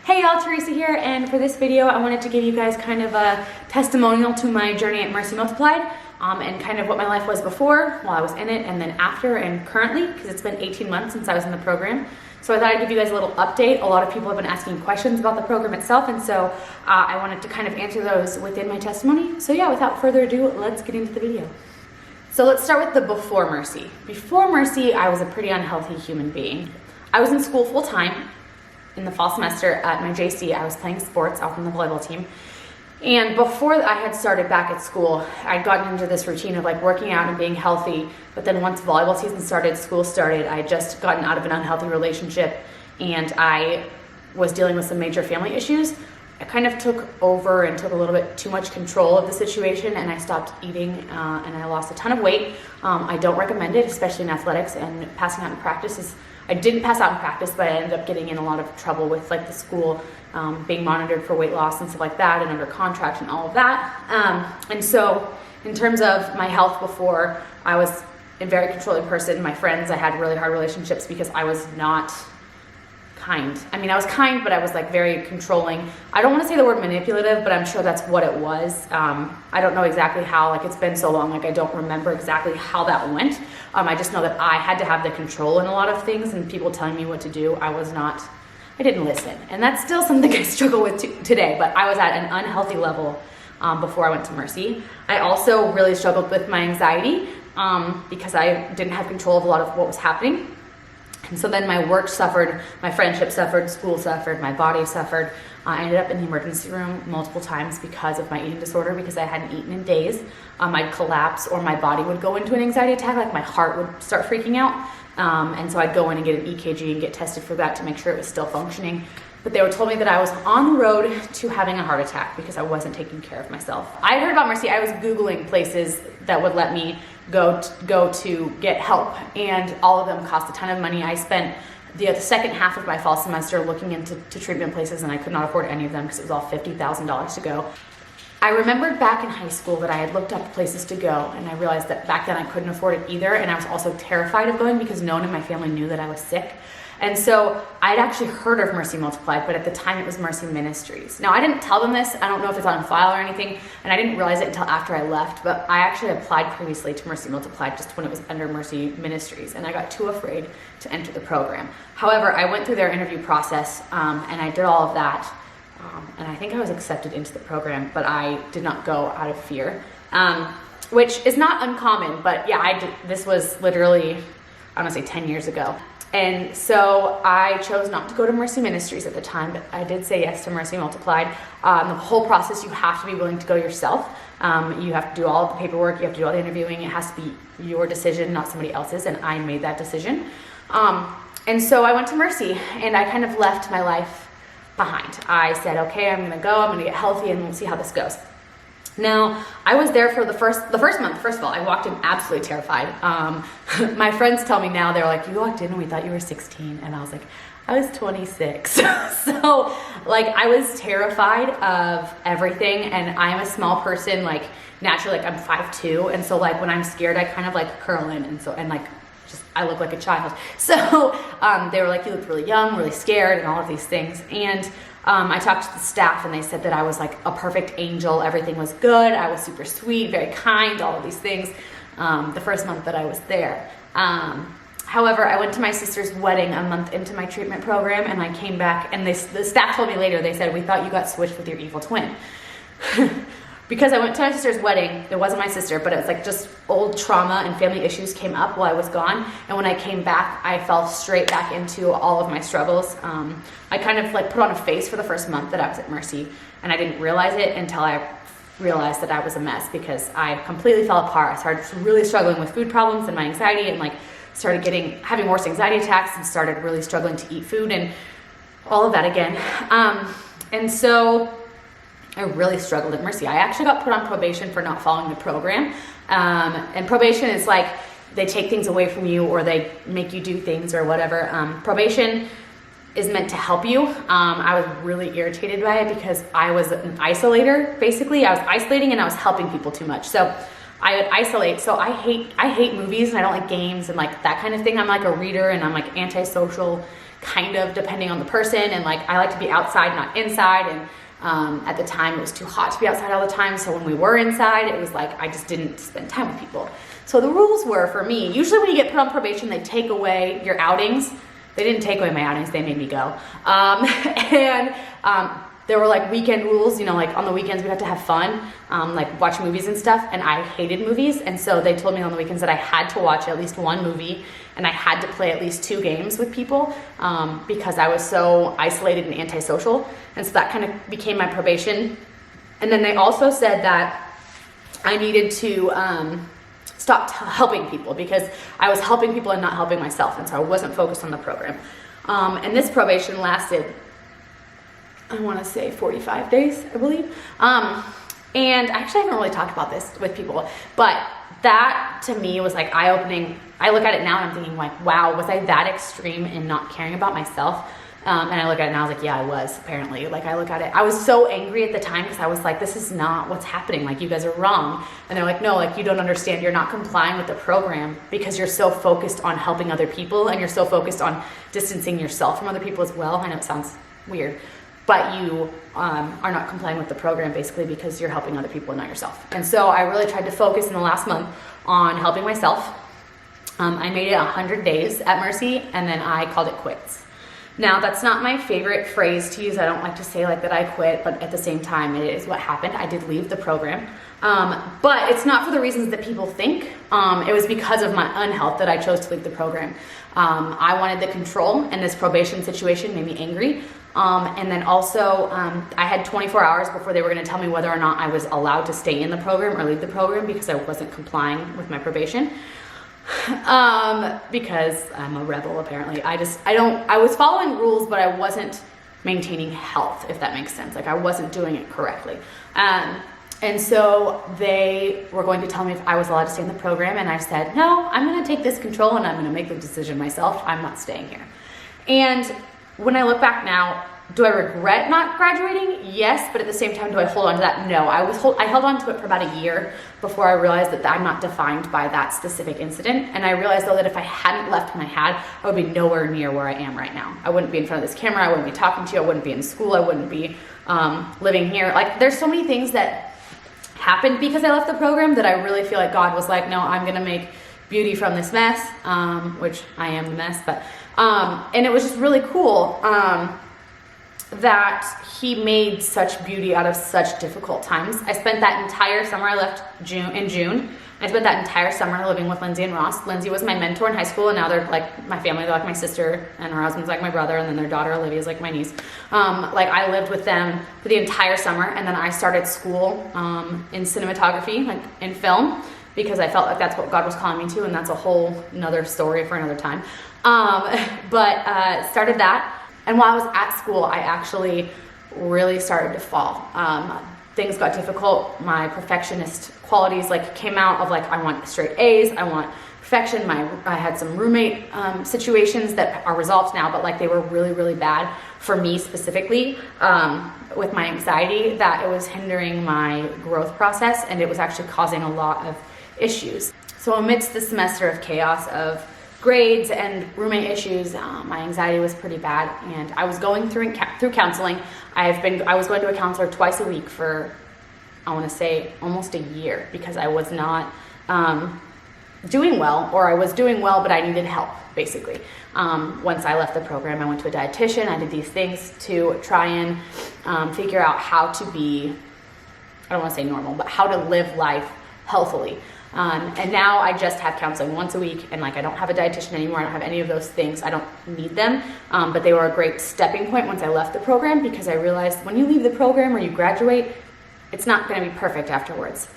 Hey y'all, Teresa here, and for this video I wanted to give you guys kind of a testimonial to my journey at Mercy Multiplied and kind of what my life was before, while I was in it, and then after and currently, because it's been 18 months since I was in the program. So I thought I'd give you guys a little update. A lot of people have been asking questions about the program itself, and so I wanted to kind of answer those within my testimony. So yeah, without further ado, let's get into the video. So let's start with the before Mercy. Before Mercy, I was a pretty unhealthy human being. I was in school full time. In the fall semester at my JC, I was playing sports out on the volleyball team. And before I had started back at school, I'd gotten into this routine of like working out and being healthy. But then once volleyball season started, school started, I had just gotten out of an unhealthy relationship and I was dealing with some major family issues. I kind of took over and took a little bit too much control of the situation, and I stopped eating and I lost a ton of weight. I don't recommend it, especially in athletics, and passing out in practice I didn't pass out in practice, but I ended up getting in a lot of trouble with like the school being monitored for weight loss and stuff like that, and under contract and all of that. And so in terms of my health before, I was a very controlling person. My friends, I had really hard relationships because I was not kind. I mean, I was kind, but I was like very controlling. I don't want to say the word manipulative, but I'm sure that's what it was. I don't know exactly how, like it's been so long, like I don't remember exactly how that went. I just know that I had to have the control in a lot of things, and people telling me what to do, I didn't listen. And that's still something I struggle with today, but I was at an unhealthy level before I went to Mercy. I also really struggled with my anxiety because I didn't have control of a lot of what was happening. And so then my work suffered, my friendship suffered, school suffered, my body suffered. I ended up in the emergency room multiple times because of my eating disorder, because I hadn't eaten in days. I'd collapse, or my body would go into an anxiety attack, like my heart would start freaking out. And so I'd go in and get an EKG and get tested for that to make sure it was still functioning. But they told me that I was on the road to having a heart attack because I wasn't taking care of myself. I heard about Mercy. I was Googling places that would let me go to get help, and all of them cost a ton of money. I spent the second half of my fall semester looking into treatment places, and I could not afford any of them because it was all $50,000 to go. I remembered back in high school that I had looked up places to go, and I realized that back then I couldn't afford it either, and I was also terrified of going because no one in my family knew that I was sick. And so I'd actually heard of Mercy Multiplied, but at the time it was Mercy Ministries. Now I didn't tell them this, I don't know if it's on file or anything, and I didn't realize it until after I left, but I actually applied previously to Mercy Multiplied just when it was under Mercy Ministries, and I got too afraid to enter the program. However, I went through their interview process and I did all of that, and I think I was accepted into the program, but I did not go out of fear, which is not uncommon, but yeah, this was literally, I want to say 10 years ago. And so I chose not to go to Mercy Ministries at the time, but I did say yes to Mercy Multiplied. The whole process, you have to be willing to go yourself. You have to do all of the paperwork, you have to do all the interviewing. It has to be your decision, not somebody else's, and I made that decision. And so I went to Mercy, and I kind of left my life behind. I said, okay, I'm gonna go, I'm gonna get healthy, and we'll see how this goes. Now, I was there for the first month. First of all, I walked in absolutely terrified. My friends tell me now, they're like, you walked in and we thought you were 16. And I was like, I was 26. So like, I was terrified of everything. And I'm a small person, like naturally, like I'm 5'2". And so like when I'm scared, I kind of like curl in. And like, I look like a child. So they were like, you look really young, really scared, and all of these things. And I talked to the staff, and they said that I was like a perfect angel. Everything was good. I was super sweet, very kind, all of these things the first month that I was there. However, I went to my sister's wedding a month into my treatment program, and I came back, and the staff told me later, they said, we thought you got switched with your evil twin. Because I went to my sister's wedding, it wasn't my sister, but it was like just old trauma and family issues came up while I was gone. And when I came back, I fell straight back into all of my struggles. I kind of like put on a face for the first month that I was at Mercy, and I didn't realize it until I realized that I was a mess, because I completely fell apart. I started really struggling with food problems and my anxiety, and like started having worse anxiety attacks, and started really struggling to eat food and all of that again. And so I really struggled at Mercy. I actually got put on probation for not following the program. And probation is like, they take things away from you, or they make you do things or whatever. Probation is meant to help you. I was really irritated by it because I was an isolator, basically. I was isolating and I was helping people too much. So I would isolate. So I hate movies, and I don't like games and like that kind of thing. I'm like a reader, and I'm like antisocial kind of depending on the person, and like I like to be outside, not inside, and at the time it was too hot to be outside all the time, so when we were inside it was like I just didn't spend time with people. So the rules were, for me, usually when you get put on probation they take away your outings. They didn't take away my outings, they made me go. There were like weekend rules, you know, like on the weekends we had to have fun, like watch movies and stuff, and I hated movies, and so they told me on the weekends that I had to watch at least one movie and I had to play at least 2 games with people because I was so isolated and antisocial, and so that kind of became my probation. And then they also said that I needed to stop helping people because I was helping people and not helping myself, and so I wasn't focused on the program. And this probation lasted, I want to say 45 days, I believe. And actually I haven't really talked about this with people, but that to me was like eye-opening. I look at it now and I'm thinking like, wow, was I that extreme in not caring about myself? And I look at it now, I was like, yeah, I was, apparently. Like, I look at it, I was so angry at the time because I was like, this is not what's happening. Like, you guys are wrong. And they're like, no, like, you don't understand. You're not complying with the program because you're so focused on helping other people and you're so focused on distancing yourself from other people as well. I know it sounds weird, but you are not complying with the program basically because you're helping other people and not yourself. And so I really tried to focus in the last month on helping myself. I made it 100 days at Mercy and then I called it quits. Now, that's not my favorite phrase to use. I don't like to say like that I quit, but at the same time, it is what happened. I did leave the program, but it's not for the reasons that people think. It was because of my unhealth that I chose to leave the program. I wanted the control, and this probation situation made me angry. And then also, I had 24 hours before they were going to tell me whether or not I was allowed to stay in the program or leave the program because I wasn't complying with my probation. Because I'm a rebel, apparently. I was following rules, but I wasn't maintaining health, if that makes sense. Like, I wasn't doing it correctly. And so they were going to tell me if I was allowed to stay in the program, and I said, no, I'm going to take this control and I'm going to make the decision myself. I'm not staying here. And when I look back now, do I regret not graduating? Yes, but at the same time, do I hold on to that? No. I held on to it for about a year before I realized that I'm not defined by that specific incident. And I realized, though, that if I hadn't left when I had, I would be nowhere near where I am right now. I wouldn't be in front of this camera. I wouldn't be talking to you. I wouldn't be in school. I wouldn't be living here. Like, there's so many things that happened because I left the program that I really feel like God was like, no, I'm going to make beauty from this mess, which I am the mess. But and it was just really cool. That he made such beauty out of such difficult times. I spent that entire summer, I left in June. I spent that entire summer living with Lindsay and Ross. Lindsay was my mentor in high school, and now they're like my family. They're like my sister, and her husband's like my brother, and then their daughter Olivia is like my niece. Like, I lived with them for the entire summer, and then I started school in cinematography, like in film, because I felt like that's what God was calling me to, and that's a whole another story for another time. Started that. And while I was at school, I actually really started to fall. Things got difficult. My perfectionist qualities like came out of like, I want straight A's, I want perfection. I had some roommate situations that are resolved now, but like they were really, really bad for me specifically with my anxiety, that it was hindering my growth process, and it was actually causing a lot of issues. So amidst the semester of chaos of grades and roommate issues, my anxiety was pretty bad, and I was going through counseling. I was going to a counselor twice a week for, I want to say, almost a year, because I was not doing well, or I was doing well but I needed help, basically. Once I left the program, I went to a dietitian. I did these things to try and figure out how to be, I don't want to say normal, but how to live life healthily. And now I just have counseling once a week, and like I don't have a dietitian anymore. I don't have any of those things. I don't need them, but they were a great stepping point once I left the program, because I realized when you leave the program or you graduate, it's not going to be perfect afterwards.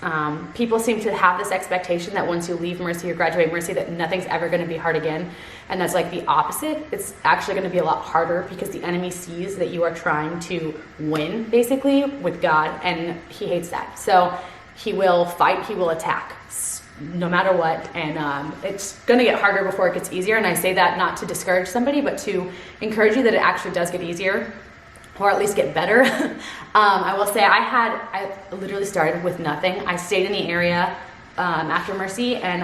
People seem to have this expectation that once you leave Mercy or graduate Mercy that nothing's ever going to be hard again, and that's like the opposite. It's actually going to be a lot harder because the enemy sees that you are trying to win, basically, with God, and he hates that. So he will fight, he will attack, no matter what, and it's going to get harder before it gets easier. And I say that not to discourage somebody, but to encourage you that it actually does get easier, or at least get better. I will say I literally started with nothing. I stayed in the area after Mercy, and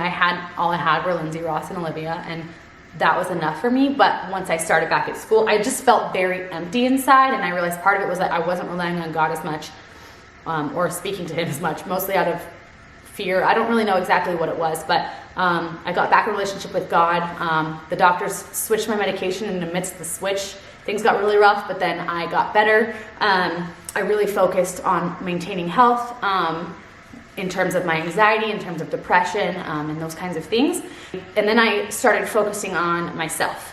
all I had were Lindsay, Ross, and Olivia, and that was enough for me. But once I started back at school, I just felt very empty inside, and I realized part of it was that I wasn't relying on God as much, or speaking to him as much, mostly out of fear. I don't really know exactly what it was, but I got back in a relationship with God. The doctors switched my medication, and amidst the switch, things got really rough, but then I got better. I really focused on maintaining health, in terms of my anxiety, in terms of depression, and those kinds of things. And then I started focusing on myself.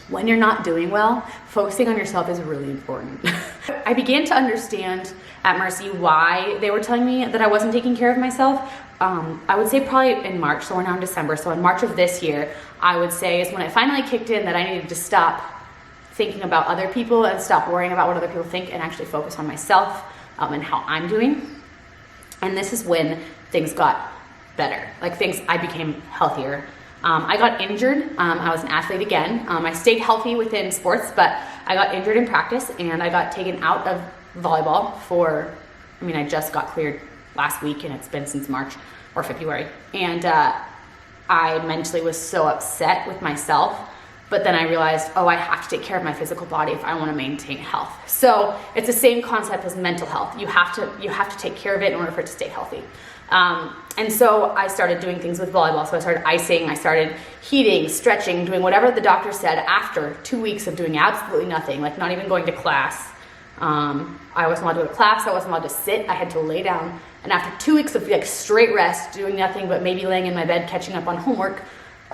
When you're not doing well, focusing on yourself is really important. I began to understand at Mercy why they were telling me that I wasn't taking care of myself. I would say probably in March, so we're now in December. So in March of this year, I would say is when it finally kicked in that I needed to stop thinking about other people and stop worrying about what other people think and actually focus on myself, and how I'm doing. And this is when things got better. I became healthier. I got injured. I was an athlete again. I stayed healthy within sports, but I got injured in practice, and I got taken out of volleyball I just got cleared last week, and it's been since March or February. And I mentally was so upset with myself. But then I realized, I have to take care of my physical body if I want to maintain health. So it's the same concept as mental health. You have to take care of it in order for it to stay healthy. And so I started doing things with volleyball. So I started icing, I started heating, stretching, doing whatever the doctor said after 2 weeks of doing absolutely nothing, like not even going to class. I wasn't allowed to go to class, I wasn't allowed to sit, I had to lay down. And after 2 weeks of straight rest, doing nothing but maybe laying in my bed, catching up on homework,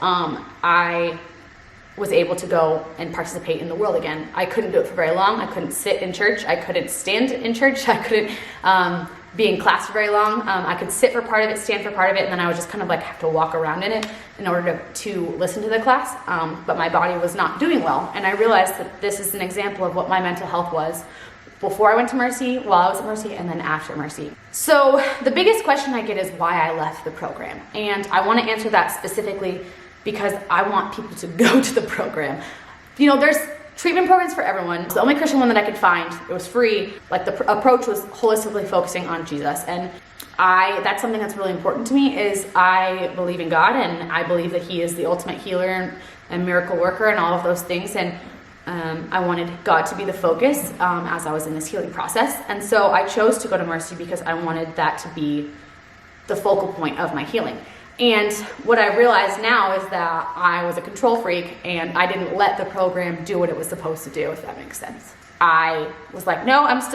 I was able to go and participate in the world again. I couldn't do it for very long. I couldn't sit in church. I couldn't stand in church. I couldn't be in class for very long. I could sit for part of it, stand for part of it, and then I would just kind of have to walk around in it in order to listen to the class. But my body was not doing well. And I realized that this is an example of what my mental health was before I went to Mercy, while I was at Mercy, and then after Mercy. So the biggest question I get is why I left the program. And I want to answer that specifically because I want people to go to the program. There's treatment programs for everyone. It's the only Christian one that I could find. It was free. The approach was holistically focusing on Jesus. And that's something that's really important to me is I believe in God, and I believe that he is the ultimate healer and miracle worker and all of those things. And I wanted God to be the focus as I was in this healing process. And so I chose to go to Mercy because I wanted that to be the focal point of my healing. And what I realize now is that I was a control freak, and I didn't let the program do what it was supposed to do, if that makes sense. I was like, no, I was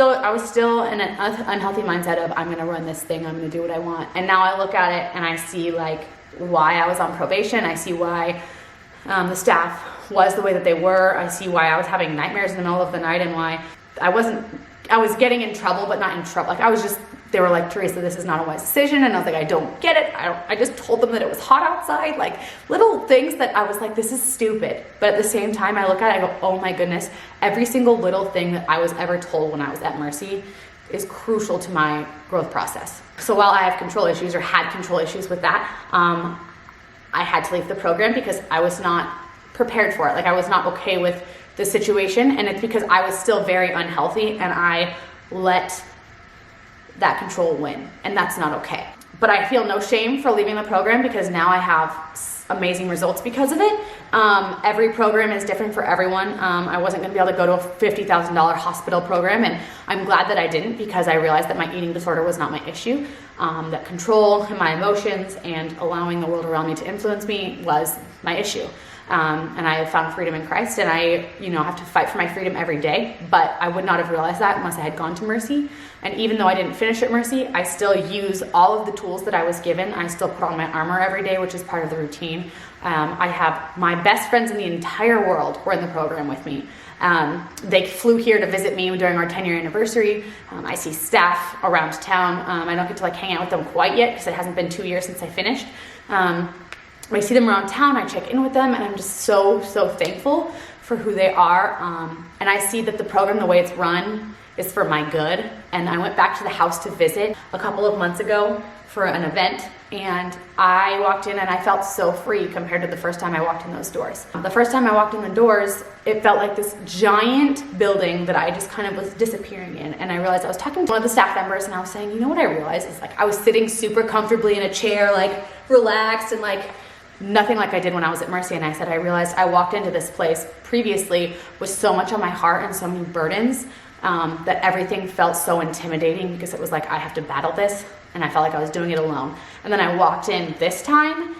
still in an unhealthy mindset of I'm going to run this thing, I'm going to do what I want. And now I look at it and I see why I was on probation. I see why the staff was the way that they were. I see why I was having nightmares in the middle of the night, and why I was getting in trouble, but not in trouble. They were like, Teresa, this is not a wise decision. And I was like, I don't get it. I just told them that it was hot outside. Little things that I was like, this is stupid. But at the same time, I look at it, I go, oh my goodness, every single little thing that I was ever told when I was at Mercy is crucial to my growth process. So while I have control issues, or had control issues with that, I had to leave the program because I was not prepared for it. I was not okay with the situation. And it's because I was still very unhealthy, and I let that control win, and that's not okay. But I feel no shame for leaving the program because now I have amazing results because of it. Every program is different for everyone. I wasn't going to be able to go to a $50,000 hospital program, and I'm glad that I didn't, because I realized that my eating disorder was not my issue. That control and my emotions and allowing the world around me to influence me was my issue. And I have found freedom in Christ, and I have to fight for my freedom every day, but I would not have realized that unless I had gone to Mercy. And even though I didn't finish at Mercy, I still use all of the tools that I was given. I still put on my armor every day, which is part of the routine. I have my best friends in the entire world were in the program with me. They flew here to visit me during our 10-year anniversary. I see staff around town. I don't get to hang out with them quite yet because it hasn't been 2 years since I finished. I see them around town, I check in with them, and I'm just so thankful for who they are. And I see that the program, the way it's run, is for my good. And I went back to the house to visit a couple of months ago for an event, and I walked in and I felt so free compared to the first time I walked in those doors. The first time I walked in the doors, it felt like this giant building that I just kind of was disappearing in. And I realized I was talking to one of the staff members, and I was saying, what I realized is I was sitting super comfortably in a chair, relaxed, and nothing like I did when I was at Mercy. And I said, I realized I walked into this place previously with so much on my heart and so many burdens that everything felt so intimidating, because it was like, I have to battle this, and I felt like I was doing it alone. And then I walked in this time,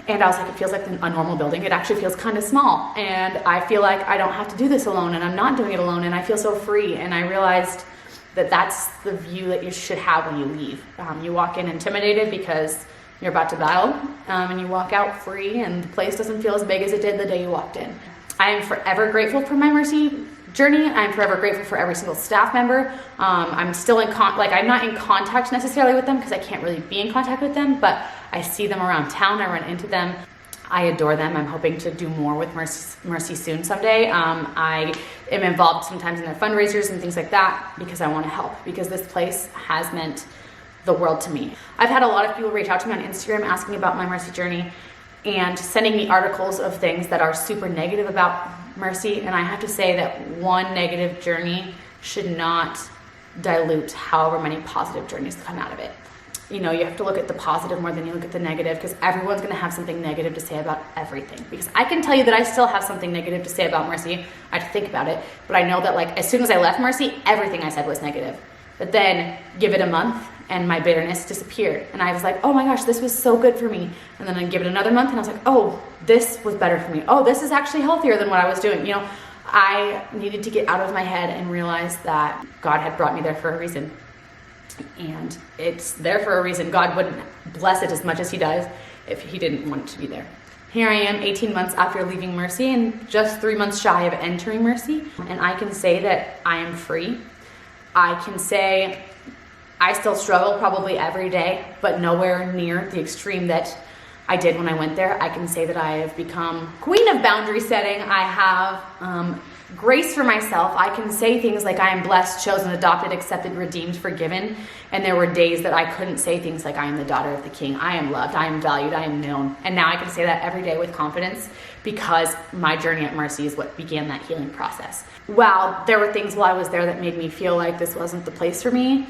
and I was like, it feels like a normal building. It actually feels kind of small, and I feel like I don't have to do this alone, and I'm not doing it alone, and I feel so free. And I realized that that's the view that you should have when you leave. You walk in intimidated because you're about to battle, and you walk out free, and the place doesn't feel as big as it did the day you walked in. I am forever grateful for my Mercy journey. I'm forever grateful for every single staff member. I'm still I'm not in contact necessarily with them, because I can't really be in contact with them, but I see them around town. I run into them. I adore them. I'm hoping to do more with Mercy soon someday. I am involved sometimes in their fundraisers and things like that, because I want to help, because this place has meant the world to me. I've had a lot of people reach out to me on Instagram asking about my Mercy journey and sending me articles of things that are super negative about Mercy. And I have to say that one negative journey should not dilute however many positive journeys come out of it. You know, you have to look at the positive more than you look at the negative, because everyone's going to have something negative to say about everything. Because I can tell you that I still have something negative to say about Mercy. I have to think about it. But I know that, like, as soon as I left Mercy, everything I said was negative. But then give it a month and my bitterness disappeared. And I was like, oh my gosh, this was so good for me. And then I give it another month and I was like, oh, this was better for me. Oh, this is actually healthier than what I was doing. You know, I needed to get out of my head and realize that God had brought me there for a reason. And it's there for a reason. God wouldn't bless it as much as he does if he didn't want it to be there. Here I am 18 months after leaving Mercy and just 3 months shy of entering Mercy. And I can say that I am free. I can say I still struggle probably every day, but nowhere near the extreme that I did when I went there. I can say that I have become queen of boundary setting. I have grace for myself. I can say things like I am blessed, chosen, adopted, accepted, redeemed, forgiven. And there were days that I couldn't say things like I am the daughter of the king. I am loved. I am valued. I am known. And now I can say that every day with confidence, because my journey at Mercy is what began that healing process. While there were things while I was there that made me feel like this wasn't the place for me,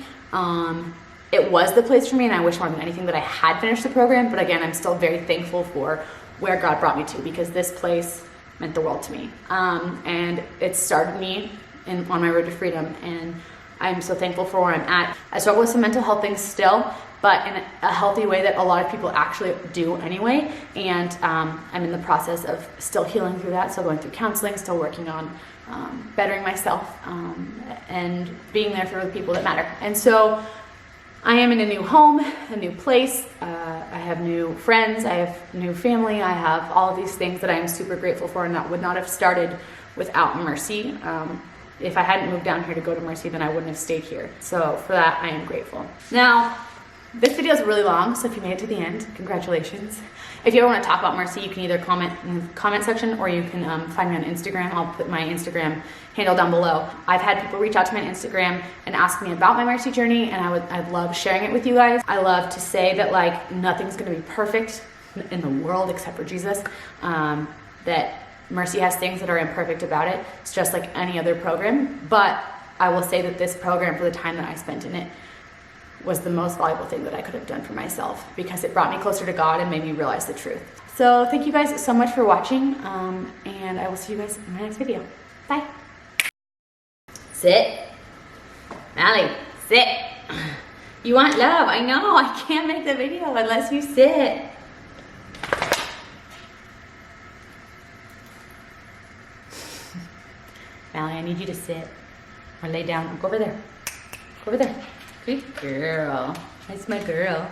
it was the place for me, and I wish more than anything that I had finished the program. But again, I'm still very thankful for where God brought me to, because this place meant the world to me. And it started me on my road to freedom, and I'm so thankful for where I'm at. I struggle with some mental health things still, but in a healthy way that a lot of people actually do anyway. And I'm in the process of still healing through that, still going through counseling, still working on bettering myself, and being there for the people that matter. And so I am in a new home, a new place. I have new friends, I have new family, I have all of these things that I am super grateful for, and that would not have started without Mercy. If I hadn't moved down here to go to Mercy, then I wouldn't have stayed here. So for that, I am grateful. Now, this video is really long, so if you made it to the end, congratulations. If you ever want to talk about Mercy, you can either comment in the comment section, or you can find me on Instagram. I'll put my Instagram handle down below. I've had people reach out to me on Instagram and ask me about my Mercy journey, and I love sharing it with you guys. I love to say that, like, nothing's going to be perfect in the world except for Jesus. That Mercy has things that are imperfect about it. It's just like any other program. But I will say that this program, for the time that I spent in it, was the most valuable thing that I could have done for myself, because it brought me closer to God and made me realize the truth. So thank you guys so much for watching, and I will see you guys in my next video. Bye. Sit. Allie, sit. You want love? I know. I can't make the video unless you sit. Allie, I need you to sit or lay down. Go over there. Go over there. Good girl. That's my girl.